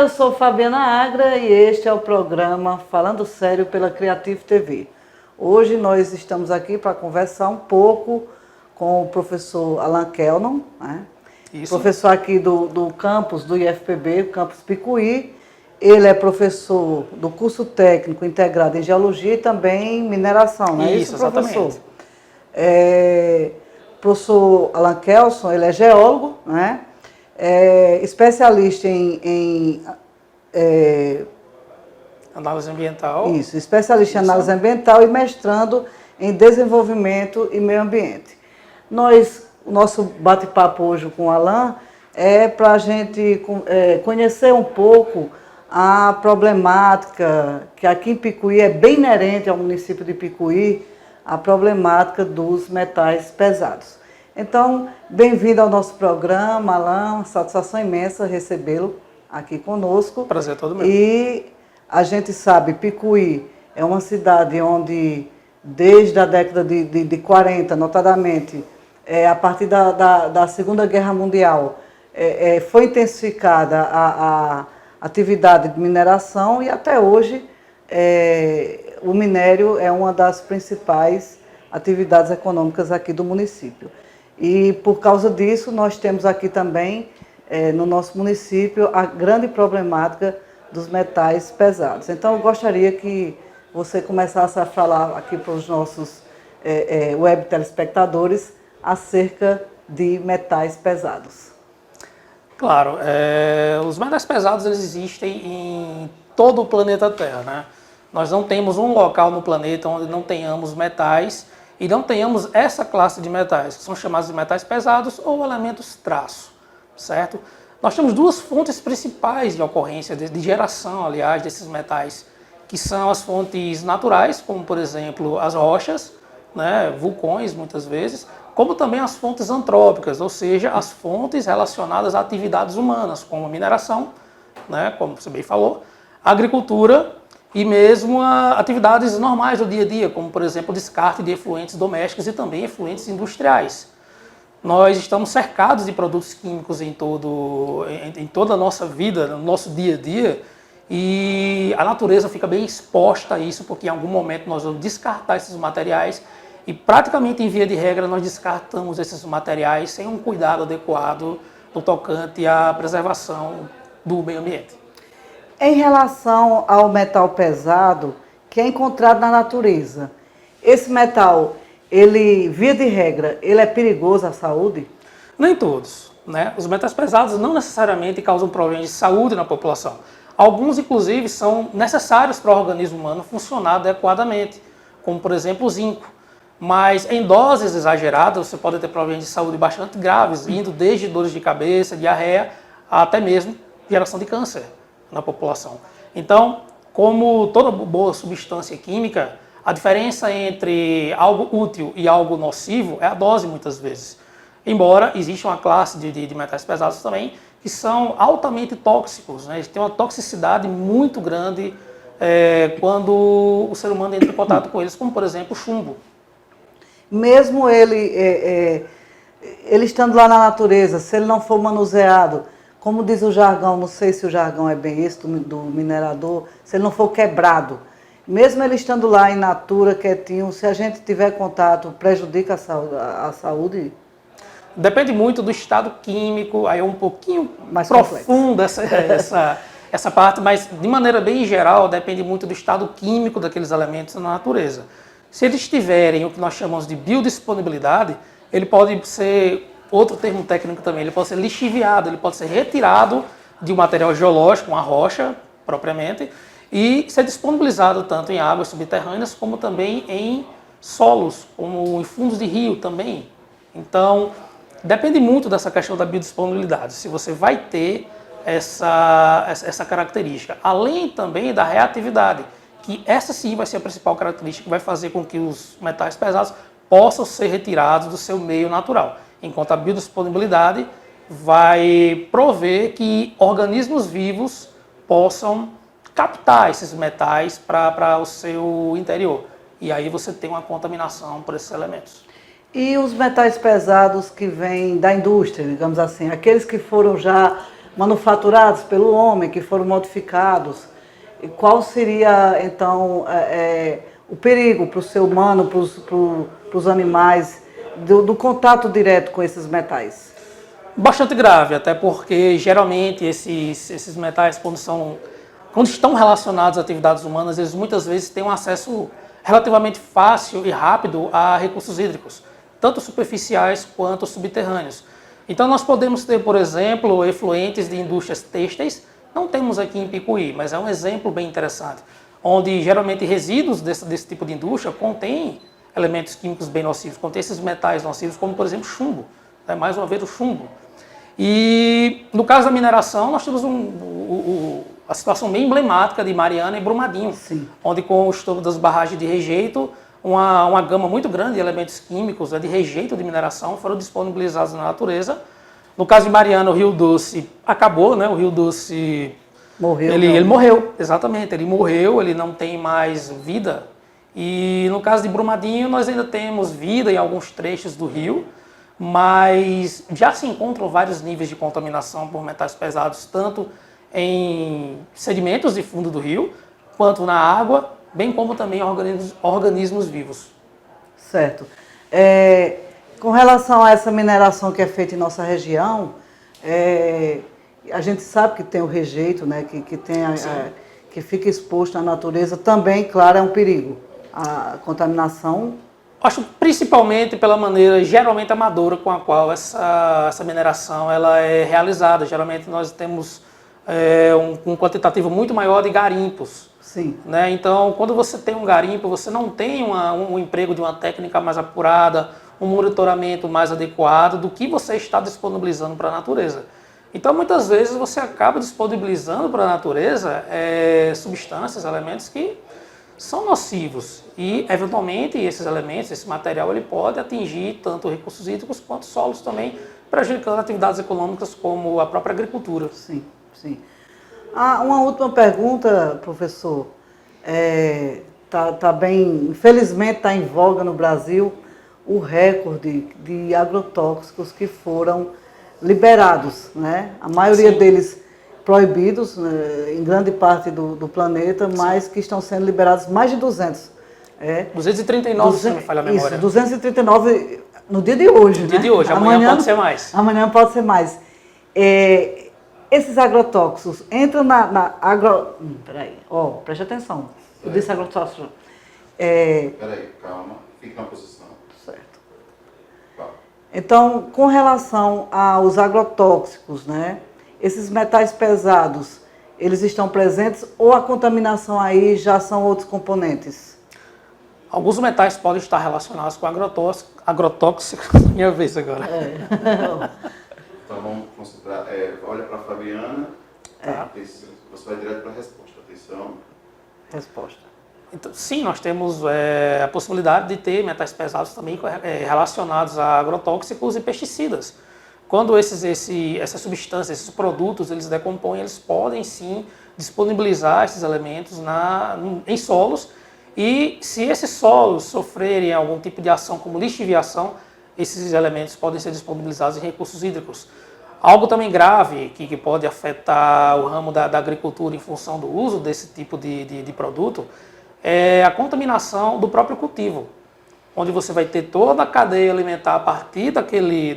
eu sou Fabiana Agra e este é o programa Falando Sério pela Creative TV. Hoje nós estamos aqui para conversar um pouco com o professor Alan Kellnon, né? Professor aqui do campus do IFPB, o campus Picuí. Ele é professor do curso técnico integrado em geologia e também em mineração, não é isso, professor? Exatamente. Professor Alan Kellnon, ele é geólogo, né? Especialista em análise ambiental. Isso, especialista em análise ambiental e mestrando em desenvolvimento e meio ambiente. O nosso bate-papo hoje com o Alan é para a gente conhecer um pouco a problemática que aqui em Picuí é bem inerente ao município de Picuí, a problemática dos metais pesados. Então, bem-vindo ao nosso programa, Alan, satisfação imensa recebê-lo aqui conosco. Prazer todo meu. E a gente sabe, Picuí é uma cidade onde, desde a década de 40, notadamente, a partir da Segunda Guerra Mundial, foi intensificada a atividade de mineração e até hoje o minério é uma das principais atividades econômicas aqui do município. E por causa disso nós temos aqui também no nosso município a grande problemática dos metais pesados. Então eu gostaria que você começasse a falar aqui para os nossos web telespectadores acerca de metais pesados. Claro, os metais pesados eles existem em todo o planeta Terra, né? Nós não temos um local no planeta onde não tenhamos metais e não tenhamos essa classe de metais, que são chamados de metais pesados ou elementos traço, certo? Nós temos duas fontes principais de ocorrência, de geração, aliás, desses metais, que são as fontes naturais, como por exemplo as rochas, né, vulcões muitas vezes, como também as fontes antrópicas, ou seja, as fontes relacionadas a atividades humanas, como a mineração, né, como você bem falou, a agricultura e mesmo atividades normais do dia a dia, como por exemplo o descarte de efluentes domésticos e também efluentes industriais. Nós estamos cercados de produtos químicos em toda a nossa vida, no nosso dia a dia, e a natureza fica bem exposta a isso, porque em algum momento nós vamos descartar esses materiais e praticamente em via de regra nós descartamos esses materiais sem um cuidado adequado no tocante à preservação do meio ambiente. Em relação ao metal pesado que é encontrado na natureza, esse metal, ele, via de regra, ele é perigoso à saúde? Nem todos, né? Os metais pesados não necessariamente causam problemas de saúde na população. Alguns, inclusive, são necessários para o organismo humano funcionar adequadamente, como, por exemplo, o zinco. Mas em doses exageradas, você pode ter problemas de saúde bastante graves, indo desde dores de cabeça, diarreia, até mesmo geração de câncer na população. Então, como toda boa substância química, a diferença entre algo útil e algo nocivo é a dose, muitas vezes. Embora exista uma classe de metais pesados também que são altamente tóxicos, né? Eles têm uma toxicidade muito grande quando o ser humano entra em contato com eles, como por exemplo o chumbo. Mesmo ele estando lá na natureza, se ele não for manuseado, como diz o jargão, não sei se o jargão é bem esse do minerador, se ele não for quebrado, mesmo ele estando lá in natura, quietinho, se a gente tiver contato, prejudica a saúde? Depende muito do estado químico, aí é um pouquinho mais profunda essa parte, mas de maneira bem geral, depende muito do estado químico daqueles elementos na natureza. Se eles tiverem o que nós chamamos de biodisponibilidade, ele pode ser, outro termo técnico também, ele pode ser lixiviado, ele pode ser retirado de um material geológico, uma rocha propriamente, e ser disponibilizado tanto em águas subterrâneas como também em solos, como em fundos de rio também. Então, depende muito dessa questão da biodisponibilidade, se você vai ter essa característica, além também da reatividade, que essa sim vai ser a principal característica que vai fazer com que os metais pesados possam ser retirados do seu meio natural, enquanto a biodisponibilidade vai prover que organismos vivos possam captar esses metais para o seu interior. E aí você tem uma contaminação por esses elementos. E os metais pesados que vêm da indústria, digamos assim, aqueles que foram já manufaturados pelo homem, que foram modificados. E qual seria, então, o perigo para o ser humano, para os animais, do contato direto com esses metais? Bastante grave, até porque geralmente esses metais, quando estão relacionados a atividades humanas, eles muitas vezes têm um acesso relativamente fácil e rápido a recursos hídricos, tanto superficiais quanto subterrâneos. Então nós podemos ter, por exemplo, efluentes de indústrias têxteis, não temos aqui em Picuí, mas é um exemplo bem interessante, onde geralmente resíduos desse tipo de indústria contêm elementos químicos bem nocivos, contêm esses metais nocivos, como por exemplo chumbo, né? Mais uma vez o chumbo. E no caso da mineração, nós temos a situação bem emblemática de Mariana e Brumadinho, Sim. onde com o estouro das barragens de rejeito, uma gama muito grande de elementos químicos, de rejeito de mineração, foram disponibilizados na natureza. No caso de Mariana, o Rio Doce acabou, né? O Rio Doce Morreu. ele morreu, exatamente, ele morreu, ele não tem mais vida. E no caso de Brumadinho, nós ainda temos vida em alguns trechos do rio, mas já se encontram vários níveis de contaminação por metais pesados, tanto em sedimentos de fundo do rio, quanto na água, bem como também organismos vivos. Certo. Com relação a essa mineração que é feita em nossa região, a gente sabe que tem o rejeito, né, que fica exposto na natureza, também, claro, é um perigo. A contaminação... Acho principalmente pela maneira geralmente amadora com a qual essa mineração ela é realizada. Geralmente nós temos um quantitativo muito maior de garimpos. Sim. Né? Então, quando você tem um garimpo, você não tem um emprego de uma técnica mais apurada, um monitoramento mais adequado do que você está disponibilizando para a natureza. Então, muitas vezes você acaba disponibilizando para a natureza substâncias, elementos que são nocivos e, eventualmente, esses elementos, esse material, ele pode atingir tanto recursos hídricos quanto solos também, prejudicando atividades econômicas como a própria agricultura. Sim, sim. Uma última pergunta, professor. Infelizmente está em voga no Brasil o recorde de agrotóxicos que foram liberados, né? A maioria Sim. deles proibidos, né, em grande parte do planeta, mas que estão sendo liberados mais de 200. 239, se não me falha a memória. Isso, 239 no dia de hoje. No dia de hoje, amanhã pode ser mais. Amanhã pode ser mais. Esses agrotóxicos entram Peraí, preste atenção. Eu disse agrotóxico. Peraí, calma, fica na posição. Certo. Calma. Então, com relação aos agrotóxicos, né? Esses metais pesados, eles estão presentes ou a contaminação aí já são outros componentes? Alguns metais podem estar relacionados com agrotóxico. Minha vez agora. Então vamos concentrar. Olha para a Fabiana. Tá. Você vai direto para a resposta. Atenção. Resposta. Então, sim, nós temos a possibilidade de ter metais pesados também relacionados a agrotóxicos e pesticidas. Quando essas substâncias, esses produtos, eles decompõem, eles podem sim disponibilizar esses elementos em solos. E se esses solos sofrerem algum tipo de ação como lixiviação, esses elementos podem ser disponibilizados em recursos hídricos. Algo também grave que pode afetar o ramo da agricultura em função do uso desse tipo de produto é a contaminação do próprio cultivo, onde você vai ter toda a cadeia alimentar a partir daquele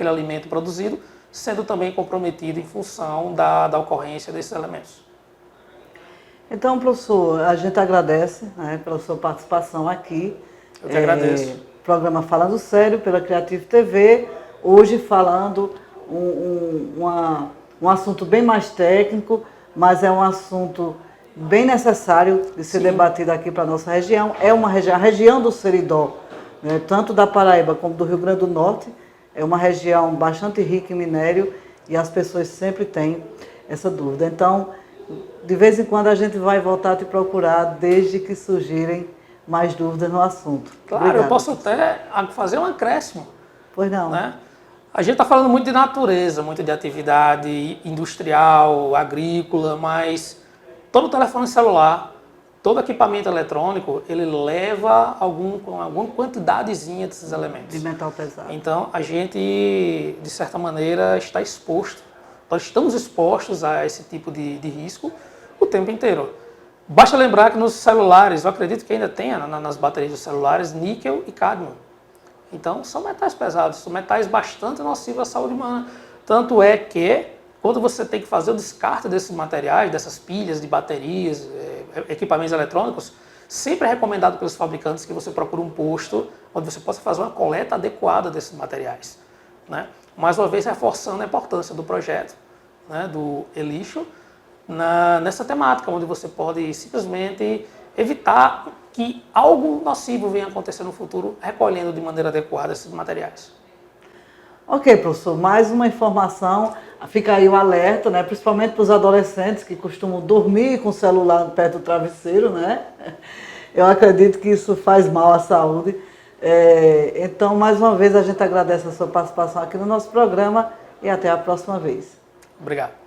alimento produzido, sendo também comprometido em função da ocorrência desses elementos. Então, professor, a gente agradece, né, pela sua participação aqui. Eu que agradeço. Programa Falando Sério, pela Creative TV, hoje falando um assunto bem mais técnico, mas é um assunto bem necessário de ser debatido aqui para a nossa região. É uma região, a região do Seridó, né, tanto da Paraíba como do Rio Grande do Norte, é uma região bastante rica em minério e as pessoas sempre têm essa dúvida. Então, de vez em quando a gente vai voltar a te procurar desde que surgirem mais dúvidas no assunto. Claro, Obrigada. eu posso até fazer um acréscimo. Pois não. Né? A gente está falando muito de natureza, muito de atividade industrial, agrícola, mas todo telefone celular, todo equipamento eletrônico, ele leva alguma quantidadezinha desses elementos. De metal pesado. Então, a gente, de certa maneira, está exposto nós estamos expostos a esse tipo de risco o tempo inteiro. Basta lembrar que nos celulares, eu acredito que ainda tenha nas baterias dos celulares, níquel e cádmio. Então, são metais pesados, são metais bastante nocivos à saúde humana. Tanto é que, quando você tem que fazer o descarte desses materiais, dessas pilhas de baterias, equipamentos eletrônicos, sempre é recomendado pelos fabricantes que você procure um posto onde você possa fazer uma coleta adequada desses materiais, né? Mais uma vez, reforçando a importância do projeto, né, do E-Lixo, nessa temática, onde você pode simplesmente evitar que algo nocivo venha acontecer no futuro, recolhendo de maneira adequada esses materiais. Ok, professor, mais uma informação, fica aí o alerta, né, principalmente para os adolescentes que costumam dormir com o celular perto do travesseiro, né? Eu acredito que isso faz mal à saúde. Então, mais uma vez, a gente agradece a sua participação aqui no nosso programa e até a próxima vez. Obrigado.